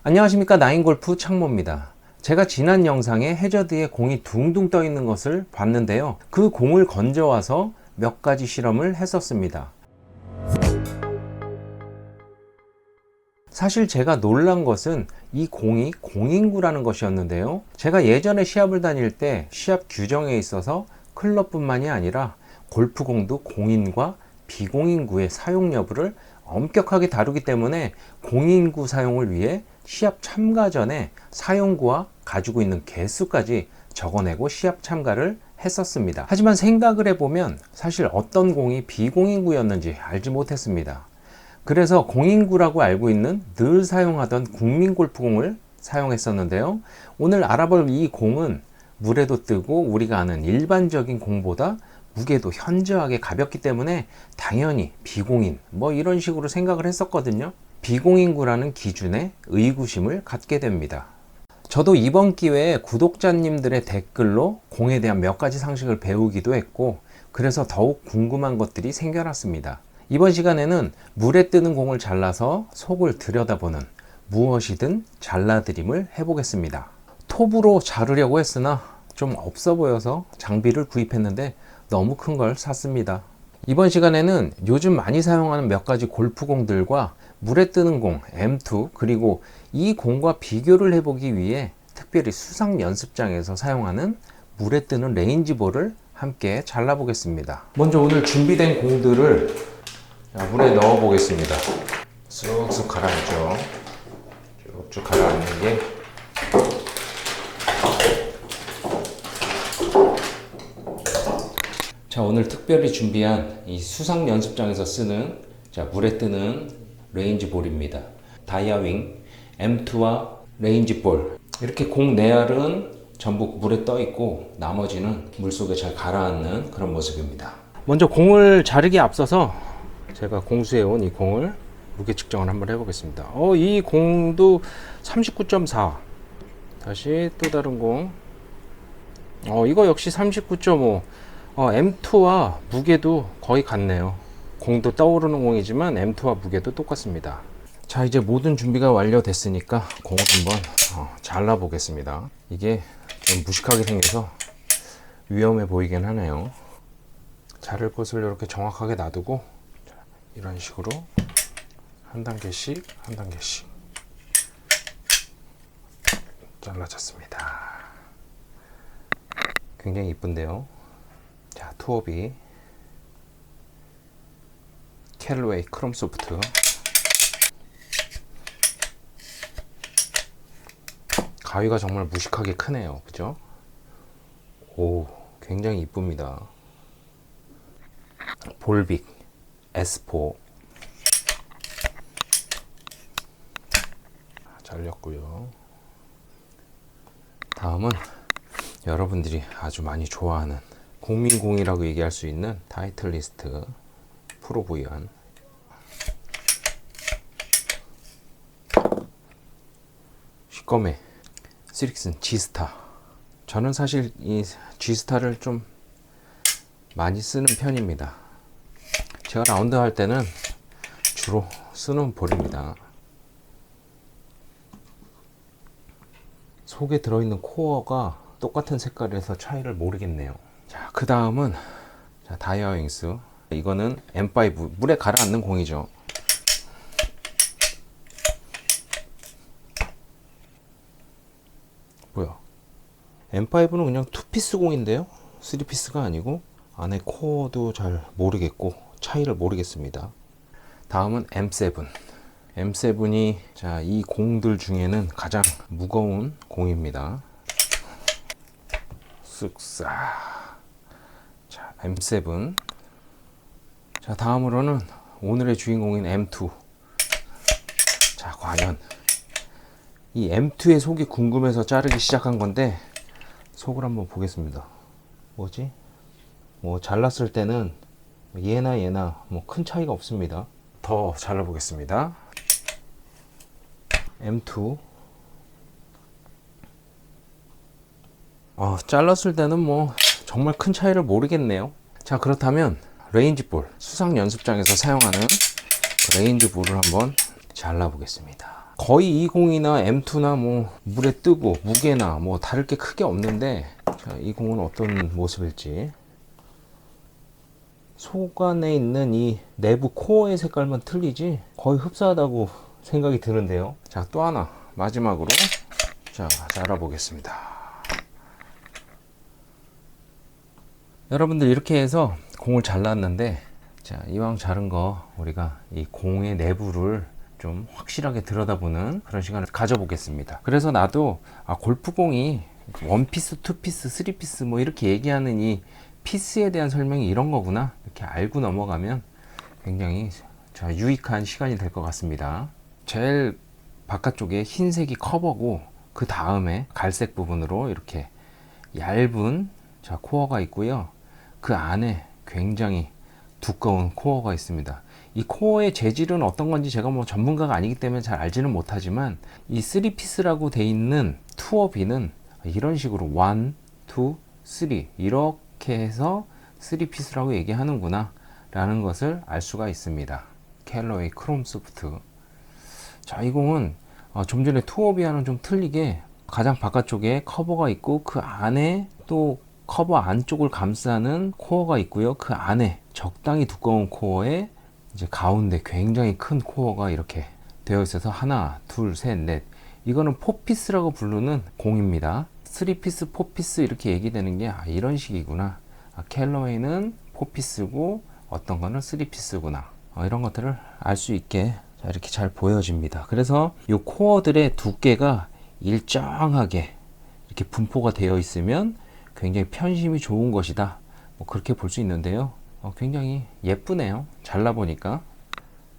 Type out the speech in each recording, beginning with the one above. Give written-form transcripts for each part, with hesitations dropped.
안녕하십니까, 나인골프 창모입니다. 제가 지난 영상에 해저드에 공이 둥둥 떠 있는 것을 봤는데요, 그 공을 건져와서 몇 가지 실험을 했었습니다. 사실 제가 놀란 것은 이 공이 공인구라는 것이었는데요, 제가 예전에 시합을 다닐 때 시합 규정에 있어서 클럽뿐만이 아니라 골프공도 공인과 비공인구의 사용 여부를 엄격하게 다루기 때문에 공인구 사용을 위해 시합 참가 전에 사용구와 가지고 있는 개수까지 적어내고 시합 참가를 했었습니다. 하지만 생각을 해보면 사실 어떤 공이 비공인구였는지 알지 못했습니다. 그래서 공인구라고 알고 있는 늘 사용하던 국민골프공을 사용했었는데요, 오늘 알아볼 이 공은 물에도 뜨고 우리가 아는 일반적인 공보다 무게도 현저하게 가볍기 때문에 당연히 비공인 이런 식으로 생각을 했었거든요. 비공인구라는 기준에 의구심을 갖게 됩니다. 저도 이번 기회에 구독자님들의 댓글로 공에 대한 몇 가지 상식을 배우기도 했고, 그래서 더욱 궁금한 것들이 생겨났습니다. 이번 시간에는 물에 뜨는 공을 잘라서 속을 들여다보는 무엇이든 잘라드림을 해보겠습니다. 톱으로 자르려고 했으나 좀 없어 보여서 장비를 구입했는데 너무 큰 걸 샀습니다. 이번 시간에는 요즘 많이 사용하는 몇 가지 골프공들과 물에 뜨는 공 M2, 그리고 이 공과 비교를 해보기 위해 특별히 수상 연습장에서 사용하는 물에 뜨는 레인지볼을 함께 잘라보겠습니다. 먼저 오늘 준비된 공들을 물에 넣어 보겠습니다. 쑥쑥 가라앉죠. 쭉쭉 가라앉는 게 오늘 특별히 준비한 이 수상 연습장에서 쓰는 물에 뜨는 레인지볼입니다. 다이아윙 M2와 레인지볼, 이렇게 공 내알은 전부 물에 떠 있고 나머지는 물속에 잘 가라앉는 그런 모습입니다. 먼저 공을 자르기에 앞서서 제가 공수해 온 이 공을 무게 측정을 한번 해보겠습니다. 이 공도 39.4. 다시 또 다른 공. 이거 역시 39.5. M2와 무게도 거의 같네요. 공도 떠오르는 공이지만 M2와 무게도 똑같습니다. 자, 이제 모든 준비가 완료됐으니까 공을 한번 잘라 보겠습니다. 이게 좀 무식하게 생겨서 위험해 보이긴 하네요. 자를 곳을 이렇게 정확하게 놔두고 이런 식으로 한 단계씩 한 단계씩 잘라졌습니다. 굉장히 이쁜데요. 자, 투어비 캘로웨이 크롬 소프트. 가위가 정말 무식하게 크네요. 그죠? 오, 굉장히 이쁩니다. 볼빅 S4 잘렸고요. 다음은 여러분들이 아주 많이 좋아하는 국민공이라고 얘기할 수 있는 타이틀리스트 프로 V1 시꺼매 시릭슨 G스타. 저는 사실 이 G스타를 좀 많이 쓰는 편입니다. 제가 라운드 할 때는 주로 쓰는 볼입니다. 속에 들어있는 코어가 똑같은 색깔이라서 차이를 모르겠네요. 자, 그 다음은 다이아윙스. 이거는 M5 물에 가라앉는 공이죠. 뭐야, M5는 그냥 2피스 공인데요, 3피스가 아니고. 안에 코어도 잘 모르겠고 차이를 모르겠습니다. 다음은 M7. M7이 이 공들 중에는 가장 무거운 공입니다. 쓱싹. 자, M7. 자, 다음으로는 오늘의 주인공인 M2. 자, 과연 이 M2의 속이 궁금해서 자르기 시작한 건데 속을 한번 보겠습니다. 뭐지? 잘랐을 때는 얘나 큰 차이가 없습니다. 더 잘라보겠습니다. M2. 잘랐을 때는 정말 큰 차이를 모르겠네요. 자, 그렇다면 레인지볼, 수상 연습장에서 사용하는 레인지볼을 한번 잘라보겠습니다. 거의 20이나 M2나 뭐 물에 뜨고 무게나 뭐 다를 게 크게 없는데, 자, 이 공은 어떤 모습일지. 속 안에 있는 이 내부 코어의 색깔만 틀리지 거의 흡사하다고 생각이 드는데요. 자, 또 하나 마지막으로 자, 알아보겠습니다. 여러분들 이렇게 해서 공을 잘랐는데, 자, 이왕 자른 거 우리가 이 공의 내부를 좀 확실하게 들여다보는 그런 시간을 가져보겠습니다. 그래서 나도 골프공이 원피스, 투피스, 쓰리피스 뭐 이렇게 얘기하는 이 피스에 대한 설명이 이런 거구나, 이렇게 알고 넘어가면 굉장히 유익한 시간이 될 것 같습니다. 제일 바깥쪽에 흰색이 커버고, 그 다음에 갈색 부분으로 이렇게 얇은 코어가 있고요. 그 안에 굉장히 두꺼운 코어가 있습니다. 이 코어의 재질은 어떤 건지 제가 뭐 전문가가 아니기 때문에 잘 알지는 못하지만, 이 3피스라고 돼 있는 투어비는 이런 식으로 1, 2, 3 이렇게 해서 3피스라고 얘기하는구나 라는 것을 알 수가 있습니다. 캘러웨이 크롬 소프트. 자, 이 공은 좀 전에 투어비와는 좀 틀리게 가장 바깥쪽에 커버가 있고, 그 안에 또 커버 안쪽을 감싸는 코어가 있고요. 그 안에 적당히 두꺼운 코어에 이제 가운데 굉장히 큰 코어가 이렇게 되어 있어서 하나, 둘, 셋, 넷. 이거는 4피스라고 부르는 공입니다. 3피스, 4피스 이렇게 얘기되는 게 이런 식이구나. 캘러웨이는 4피스고 어떤 거는 3피스구나. 이런 것들을 알 수 있게 이렇게 잘 보여집니다. 그래서 이 코어들의 두께가 일정하게 이렇게 분포가 되어 있으면 굉장히 편심이 좋은 것이다, 뭐 그렇게 볼 수 있는데요. 굉장히 예쁘네요, 잘라보니까.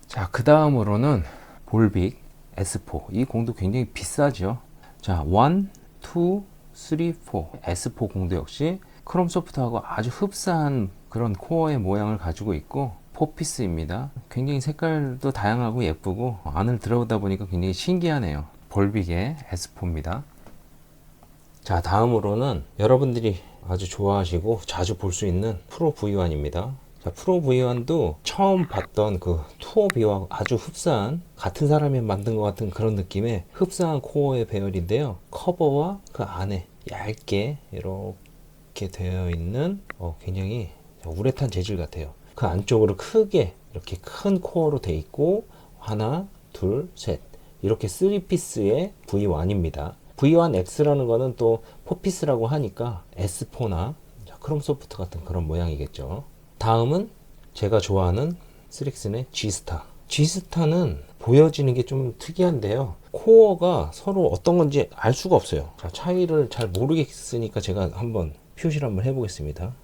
자, 그 다음으로는 볼빅 S4. 이 공도 굉장히 비싸죠. 자, 1, 2, 3, 4 S4 공도 역시 크롬 소프트하고 아주 흡사한 그런 코어의 모양을 가지고 있고 4피스입니다. 굉장히 색깔도 다양하고 예쁘고, 안을 들어오다 보니까 굉장히 신기하네요. 볼빅의 S4입니다. 자, 다음으로는 여러분들이 아주 좋아하시고 자주 볼 수 있는 프로 V1입니다. 자, 프로 V1도 처음 봤던 그 투어 B와 아주 흡사한, 같은 사람이 만든 것 같은 그런 느낌의 흡사한 코어의 배열인데요. 커버와 그 안에 얇게 이렇게 되어 있는 굉장히 우레탄 재질 같아요. 그 안쪽으로 크게 이렇게 큰 코어로 되어 있고, 하나, 둘, 셋 이렇게 3피스의 V1입니다. V1X라는 거는 또 4피스라고 하니까 S4나 크롬 소프트 같은 그런 모양이겠죠. 다음은 제가 좋아하는 스릭슨의 G스타. G스타는 보여지는 게 좀 특이한데요. 코어가 서로 어떤 건지 알 수가 없어요. 자, 차이를 잘 모르겠으니까 제가 한번 표시를 한번 해보겠습니다.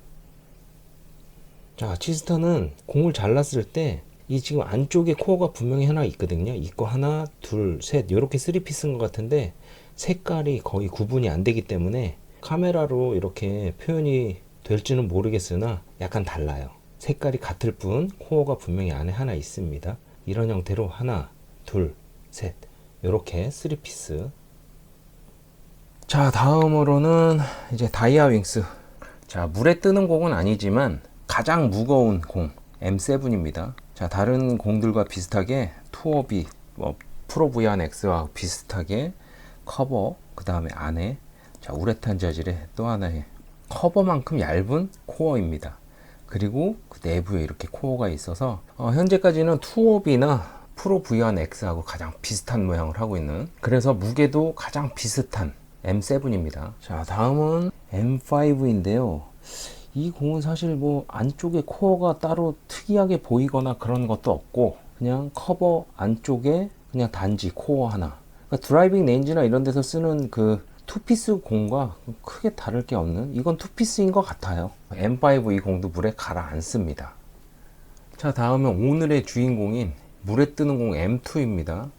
자, G스타는 공을 잘랐을 때 이 지금 안쪽에 코어가 분명히 하나 있거든요. 있고 하나, 둘, 셋 이렇게 3피스인 것 같은데 색깔이 거의 구분이 안 되기 때문에 카메라로 이렇게 표현이 될지는 모르겠으나 약간 달라요. 색깔이 같을 뿐 코어가 분명히 안에 하나 있습니다. 이런 형태로 하나, 둘, 셋 이렇게 3피스. 자, 다음으로는 이제 다이아 윙스. 자, 물에 뜨는 공은 아니지만 가장 무거운 공 M7입니다. 자, 다른 공들과 비슷하게 투어비, 프로 V1X와 비슷하게 커버, 그 다음에 안에 우레탄 재질의 또 하나의 커버만큼 얇은 코어입니다. 그리고 그 내부에 이렇게 코어가 있어서 현재까지는 투어비나 프로 V1X하고 가장 비슷한 모양을 하고 있는, 그래서 무게도 가장 비슷한 M7입니다. 자, 다음은 M5인데요. 이 공은 사실 뭐 안쪽에 코어가 따로 특이하게 보이거나 그런 것도 없고, 그냥 커버 안쪽에 그냥 단지 코어 하나. 그러니까 드라이빙 레인지나 이런 데서 쓰는 그 투피스 공과 크게 다를 게 없는, 이건 투피스인 것 같아요. M5 이 공도 물에 가라앉습니다. 자, 다음은 오늘의 주인공인 물에 뜨는 공 M2입니다.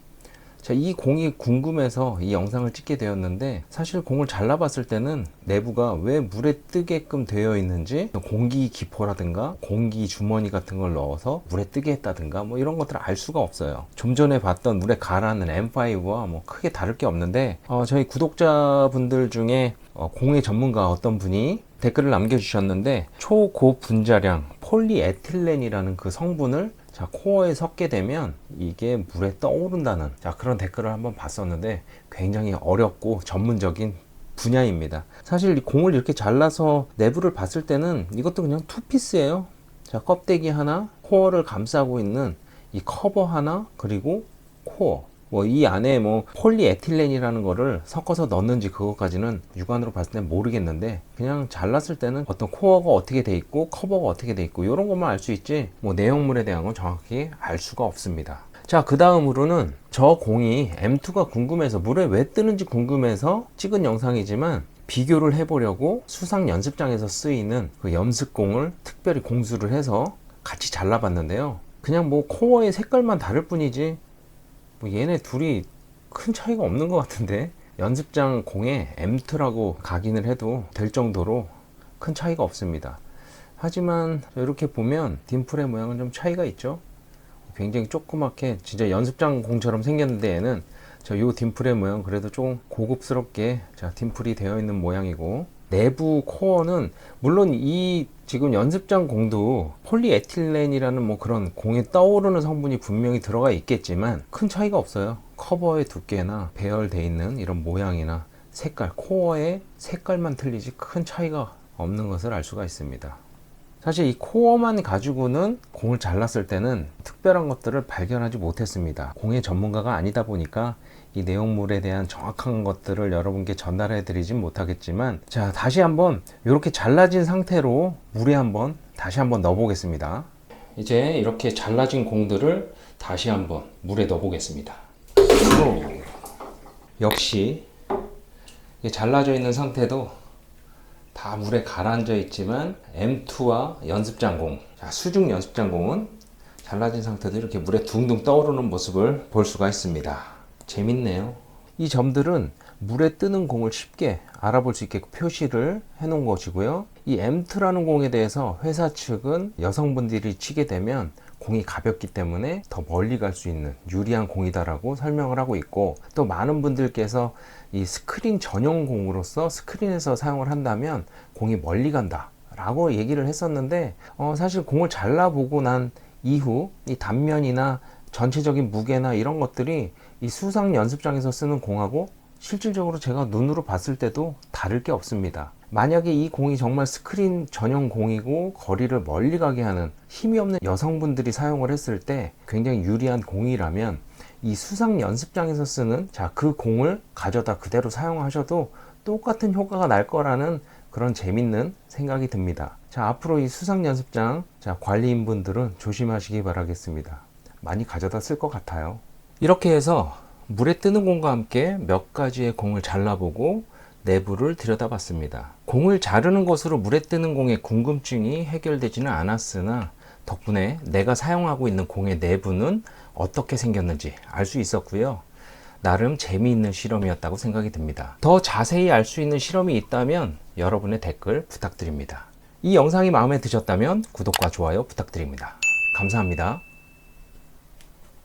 자, 이 공이 궁금해서 이 영상을 찍게 되었는데, 사실 공을 잘라봤을 때는 내부가 왜 물에 뜨게끔 되어 있는지, 공기 기포라든가 공기 주머니 같은 걸 넣어서 물에 뜨게 했다든가 뭐 이런 것들을 알 수가 없어요. 좀 전에 봤던 물에 가라앉는 M5와 뭐 크게 다를 게 없는데, 저희 구독자분들 중에 공의 전문가 어떤 분이 댓글을 남겨주셨는데, 초고분자량 폴리에틸렌이라는 그 성분을 자, 코어에 섞게 되면 이게 물에 떠오른다는 그런 댓글을 한번 봤었는데 굉장히 어렵고 전문적인 분야입니다. 사실 이 공을 이렇게 잘라서 내부를 봤을 때는 이것도 그냥 투피스예요. 자, 껍데기 하나, 코어를 감싸고 있는 이 커버 하나, 그리고 코어. 뭐 이 안에 뭐 폴리에틸렌이라는 거를 섞어서 넣는지 그것까지는 육안으로 봤을 때 모르겠는데, 그냥 잘랐을 때는 어떤 코어가 어떻게 돼 있고 커버가 어떻게 돼 있고 이런 것만 알 수 있지 뭐 내용물에 대한 건 정확히 알 수가 없습니다. 자, 그 다음으로는 저 공이 M2가 궁금해서, 물에 왜 뜨는지 궁금해서 찍은 영상이지만 비교를 해보려고 수상 연습장에서 쓰이는 그 염습공을 특별히 공수를 해서 같이 잘라봤는데요. 그냥 뭐 코어의 색깔만 다를 뿐이지 뭐 얘네 둘이 큰 차이가 없는 것 같은데, 연습장 공에 M2라고 각인을 해도 될 정도로 큰 차이가 없습니다. 하지만 이렇게 보면 딤플의 모양은 좀 차이가 있죠. 굉장히 조그맣게 진짜 연습장 공처럼 생겼는데, 얘는 요 딤플의 모양 그래도 좀 고급스럽게 딤플이 되어 있는 모양이고, 내부 코어는 물론 이 지금 연습장 공도 폴리에틸렌이라는 뭐 그런 공에 떠오르는 성분이 분명히 들어가 있겠지만 큰 차이가 없어요. 커버의 두께나 배열되어 있는 이런 모양이나 색깔, 코어의 색깔만 틀리지 큰 차이가 없는 것을 알 수가 있습니다. 사실 이 코어만 가지고는 공을 잘랐을 때는 특별한 것들을 발견하지 못했습니다. 공의 전문가가 아니다 보니까 이 내용물에 대한 정확한 것들을 여러분께 전달해 드리진 못하겠지만, 자, 다시 한번 이렇게 잘라진 상태로 물에 한번 다시 한번 넣어 보겠습니다. 이제 이렇게 잘라진 공들을 다시 한번 물에 넣어 보겠습니다. 역시 잘라져 있는 상태도 다 물에 가라앉아 있지만 M2와 연습장 공, 수중 연습장 공은 잘라진 상태도 이렇게 물에 둥둥 떠오르는 모습을 볼 수가 있습니다. 재밌네요. 이 점들은 물에 뜨는 공을 쉽게 알아볼 수 있게 표시를 해 놓은 것이고요. 이 M2라는 공에 대해서 회사 측은 여성분들이 치게 되면 공이 가볍기 때문에 더 멀리 갈 수 있는 유리한 공이다라고 설명을 하고 있고, 또 많은 분들께서 이 스크린 전용 공으로서 스크린에서 사용을 한다면 공이 멀리 간다 라고 얘기를 했었는데, 사실 공을 잘라보고 난 이후 이 단면이나 전체적인 무게나 이런 것들이 이 수상 연습장에서 쓰는 공하고 실질적으로 제가 눈으로 봤을 때도 다를 게 없습니다. 만약에 이 공이 정말 스크린 전용 공이고 거리를 멀리 가게 하는 힘이 없는 여성분들이 사용을 했을 때 굉장히 유리한 공이라면, 이 수상 연습장에서 쓰는 그 공을 가져다 그대로 사용하셔도 똑같은 효과가 날 거라는 그런 재밌는 생각이 듭니다. 자, 앞으로 이 수상 연습장 관리인분들은 조심하시기 바라겠습니다. 많이 가져다 쓸 것 같아요. 이렇게 해서 물에 뜨는 공과 함께 몇 가지의 공을 잘라보고 내부를 들여다봤습니다. 공을 자르는 것으로 물에 뜨는 공의 궁금증이 해결되지는 않았으나 덕분에 내가 사용하고 있는 공의 내부는 어떻게 생겼는지 알 수 있었고요. 나름 재미있는 실험이었다고 생각이 듭니다. 더 자세히 알 수 있는 실험이 있다면 여러분의 댓글 부탁드립니다. 이 영상이 마음에 드셨다면 구독과 좋아요 부탁드립니다. 감사합니다.